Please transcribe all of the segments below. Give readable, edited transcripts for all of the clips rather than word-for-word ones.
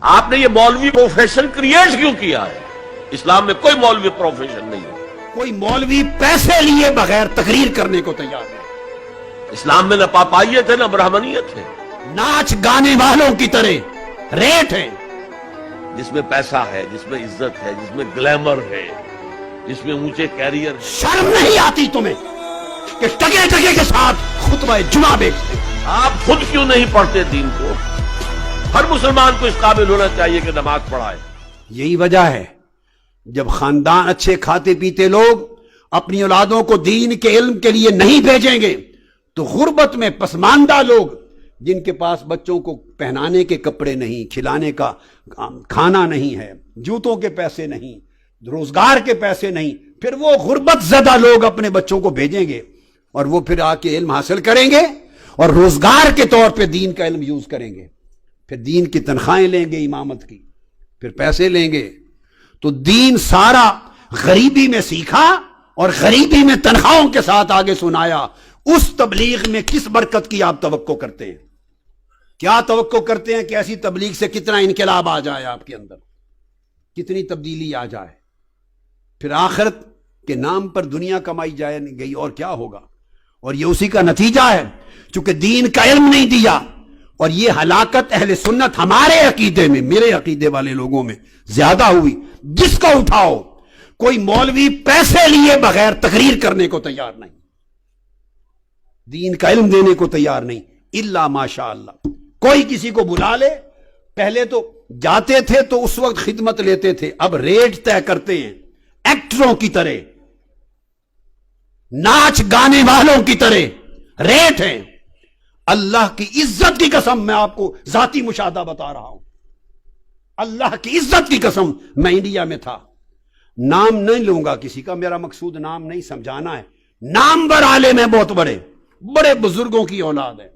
آپ نے یہ مولوی پروفیشن کریٹ کیوں کیا ہے؟ اسلام میں کوئی مولوی پروفیشن نہیں ہے. کوئی مولوی پیسے لیے بغیر تقریر کرنے کو تیار نہیں. اسلام میں نہ پاپائیت ہے نہ برہمنیت ہے. ناچ گانے والوں کی طرح ریٹ ہے. جس میں پیسہ ہے، جس میں عزت ہے، جس میں گلیمر ہے، جس میں اونچے کیریئر. شرم نہیں آتی تمہیں کہ ٹکے ٹکے کے ساتھ خطبہ جمعہ بیچتے؟ آپ خود کیوں نہیں پڑھتے دین کو؟ ہر مسلمان کو اس قابل ہونا چاہیے کہ نماز پڑھائے. یہی وجہ ہے جب خاندان اچھے کھاتے پیتے لوگ اپنی اولادوں کو دین کے علم کے لیے نہیں بھیجیں گے تو غربت میں پسماندہ لوگ جن کے پاس بچوں کو پہنانے کے کپڑے نہیں، کھلانے کا کھانا نہیں ہے، جوتوں کے پیسے نہیں، روزگار کے پیسے نہیں، پھر وہ غربت زدہ لوگ اپنے بچوں کو بھیجیں گے اور وہ پھر آ کے علم حاصل کریں گے اور روزگار کے طور پہ دین کا علم یوز کریں گے. پھر دین کی تنخواہیں لیں گے، امامت کی، پھر پیسے لیں گے. تو دین سارا غریبی میں سیکھا اور غریبی میں تنخواہوں کے ساتھ آگے سنایا. اس تبلیغ میں کس برکت کی آپ توقع کرتے ہیں؟ کیا توقع کرتے ہیں کہ ایسی تبلیغ سے کتنا انقلاب آ جائے آپ کے اندر، کتنی تبدیلی آ جائے؟ پھر آخرت کے نام پر دنیا کمائی جائے گئی اور کیا ہوگا؟ اور یہ اسی کا نتیجہ ہے. چونکہ دین کا علم نہیں دیا اور یہ ہلاکت اہل سنت ہمارے عقیدے میں، میرے عقیدے والے لوگوں میں زیادہ ہوئی. جس کو اٹھاؤ کوئی مولوی پیسے لیے بغیر تقریر کرنے کو تیار نہیں، دین کا علم دینے کو تیار نہیں. الا ماشاء اللہ کوئی کسی کو بلا لے. پہلے تو جاتے تھے تو اس وقت خدمت لیتے تھے، اب ریٹ طے کرتے ہیں ایکٹروں کی طرح، ناچ گانے والوں کی طرح ریٹ ہے. اللہ کی عزت کی قسم میں آپ کو ذاتی مشاہدہ بتا رہا ہوں. اللہ کی عزت کی قسم میں انڈیا میں تھا، نام نہیں لوں گا کسی کا، میرا مقصود نام نہیں سمجھانا ہے. نامور عالم ہیں، بہت بڑے بڑے بزرگوں کی اولاد ہے،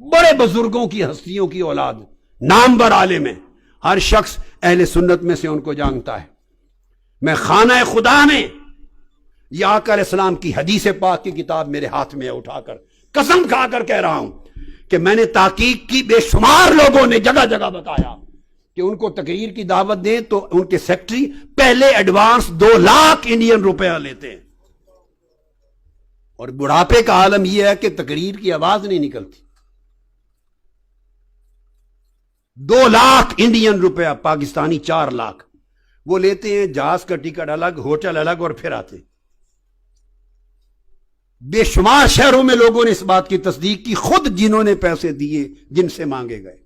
بڑے بزرگوں کی ہستیوں کی اولاد، نامور عالم ہیں. ہر شخص اہل سنت میں سے ان کو جانتا ہے. میں خانہ خدا میں یہ آقا علیہ السلام کی حدیث پاک کی کتاب میرے ہاتھ میں اٹھا کر قسم کھا کر کہہ رہا ہوں کہ میں نے تحقیق کی، بے شمار لوگوں نے جگہ جگہ بتایا کہ ان کو تقریر کی دعوت دیں تو ان کے سیکٹری پہلے ایڈوانس 2 لاکھ انڈین روپیہ لیتے ہیں. اور بڑھاپے کا عالم یہ ہے کہ تقریر کی آواز نہیں نکلتی. 2 لاکھ انڈین روپیہ، پاکستانی 4 لاکھ وہ لیتے ہیں. جہاز کا ٹکٹ الگ، ہوٹل الگ، اور پھر آتے. بے شمار شہروں میں لوگوں نے اس بات کی تصدیق کی، خود جنہوں نے پیسے دیے، جن سے مانگے گئے.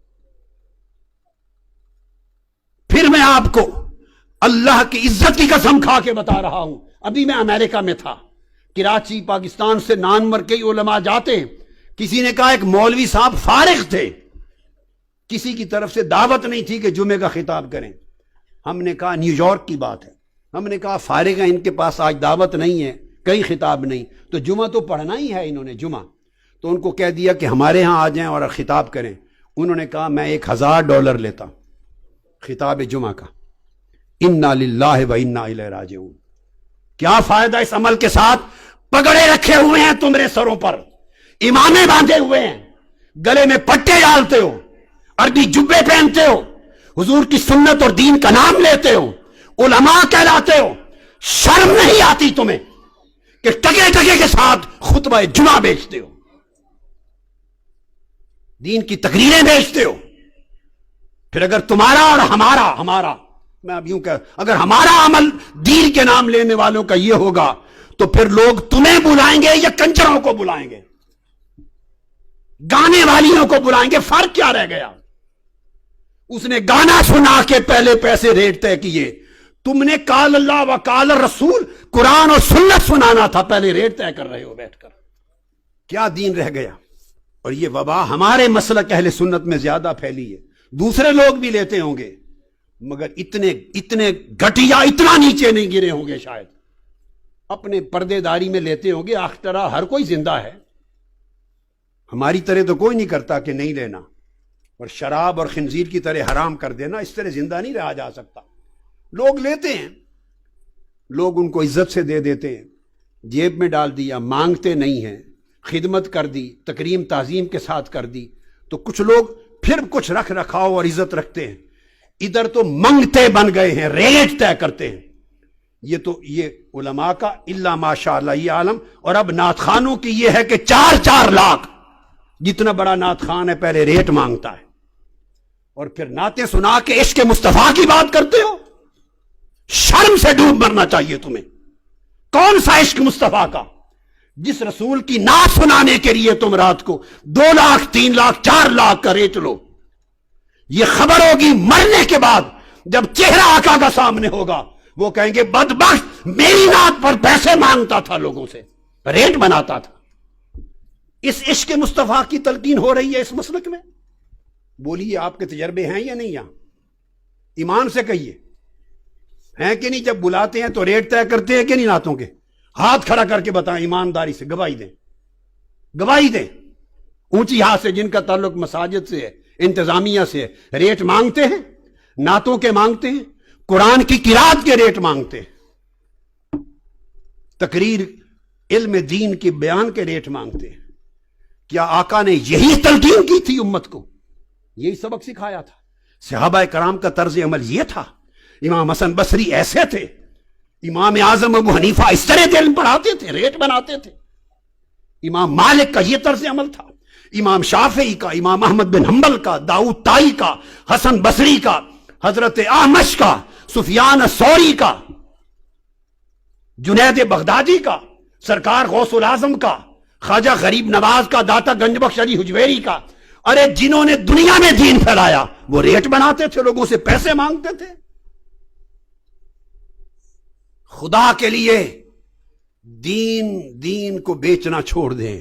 پھر میں آپ کو اللہ کی عزت کی قسم کھا کے بتا رہا ہوں، ابھی میں امریکہ میں تھا، کراچی پاکستان سے نامور کئی علماء جاتے ہیں. کسی نے کہا ایک مولوی صاحب فارغ تھے، کسی کی طرف سے دعوت نہیں تھی کہ جمعے کا خطاب کریں. ہم نے کہا نیو یارک کی بات ہے، ہم نے کہا فارغ ہیں، ان کے پاس آج دعوت نہیں ہے، کئی خطاب نہیں، تو جمعہ تو پڑھنا ہی ہے انہوں نے جمعہ. تو ان کو کہہ دیا کہ ہمارے ہاں آ جائیں اور خطاب کریں. انہوں نے کہا میں $1000 لیتا ہوں خطاب جمعہ کا. انا للہ و انا الیہ راجعون. کیا فائدہ اس عمل کے ساتھ؟ پگڑے رکھے ہوئے ہیں تمہارے سروں پر، امامے باندھے ہوئے ہیں، گلے میں پٹے ڈالتے ہو، عربی جبے پہنتے ہو، حضور کی سنت اور دین کا نام لیتے ہو، علماء کہلاتے ہو. شرم نہیں آتی تمہیں کہ ٹکے ٹکے کے ساتھ خطبہ جمعہ بیچتے ہو، دین کی تقریریں بیچتے ہو؟ پھر اگر تمہارا اور ہمارا میں اب یوں کہ اگر ہمارا عمل دین کے نام لینے والوں کا یہ ہوگا تو پھر لوگ تمہیں بلائیں گے یا کنجروں کو بلائیں گے، گانے والیوں کو بلائیں گے؟ فرق کیا رہ گیا؟ اس نے گانا سنا کے پہلے پیسے ریٹ طے کیے، تم نے قال اللہ و قال رسول قرآن اور سنت سنانا تھا، پہلے ریٹ طے کر رہے ہو بیٹھ کر. کیا دین رہ گیا؟ اور یہ وبا ہمارے مسلک اہل سنت میں زیادہ پھیلی ہے. دوسرے لوگ بھی لیتے ہوں گے مگر اتنے گھٹیا، اتنا نیچے نہیں گرے ہوں گے شاید. اپنے پردے داری میں لیتے ہوں گے. آخرا ہر کوئی زندہ ہے، ہماری طرح تو کوئی نہیں کرتا کہ نہیں لینا، اور شراب اور خنزیر کی طرح حرام کر دینا، اس طرح زندہ نہیں رہا جا سکتا. لوگ لیتے ہیں، لوگ ان کو عزت سے دے دیتے ہیں، جیب میں ڈال دیا، مانگتے نہیں ہیں، خدمت کر دی، تکریم تعظیم کے ساتھ کر دی. تو کچھ لوگ پھر کچھ رکھ رکھاؤ اور عزت رکھتے ہیں ادھر تو منگتے بن گئے ہیں، ریٹ طے کرتے ہیں. یہ علماء کا الا ماشاء اللہ یہ عالم. اور اب نعت خانوں کی یہ ہے کہ 4 لاکھ، جتنا بڑا نعت خان ہے پہلے ریٹ مانگتا ہے، اور پھر نعتیں سنا کے عشق مصطفیٰ کی بات کرتے ہو. شرم سے ڈوب مرنا چاہیے تمہیں. کون سا عشق مصطفیٰ کا جس رسول کی نعت سنانے کے لیے تم رات کو 2 لاکھ 3 لاکھ 4 لاکھ کا ریٹ لو. یہ خبر ہوگی مرنے کے بعد جب چہرہ آقا کا سامنے ہوگا، وہ کہیں گے بدبخت میری نعت پر پیسے مانگتا تھا، لوگوں سے ریٹ بناتا تھا. اس عشق مصطفیٰ کی تلقین ہو رہی ہے اس مسلک میں. بولیے آپ کے تجربے ہیں یا نہیں؟ یہاں ایمان سے کہیے ہیں کہ نہیں؟ جب بلاتے ہیں تو ریٹ طے کرتے ہیں کہ نہیں نعتوں کے؟ ہاتھ کھڑا کر کے بتائیں ایمانداری سے، گواہی دیں، گواہی دیں. اونچی ہاتھ سے جن کا تعلق مساجد سے ہے، انتظامیہ سے ہے، ریٹ مانگتے ہیں، نعتوں کے مانگتے ہیں، قرآن کی قرات کے ریٹ مانگتے ہیں، تقریر علم دین کی بیان کے ریٹ مانگتے ہیں. کیا آقا نے یہی تلقین کی تھی امت کو؟ یہی سبق سکھایا تھا؟ صحابہ کرام کا طرز عمل یہ تھا؟ امام حسن بصری ایسے تھے؟ امام اعظم ابو حنیفہ اس طرح علم پڑھاتے تھے، ریٹ بناتے تھے؟ امام مالک کا یہ طرز عمل تھا؟ امام شافعی کا، امام احمد بن حنبل کا، داؤد طائی کا، حسن بصری کا، حضرت احمش کا، سفیان الثوری کا، جنید بغدادی کا، سرکار غوث العظم کا، خواجہ غریب نواز کا، داتا گنج بخش علی حجویری کا. ارے جنہوں نے دنیا میں دین پھیلایا وہ ریٹ بناتے تھے، لوگوں سے پیسے مانگتے تھے. خدا کے لیے دین کو بیچنا چھوڑ دیں.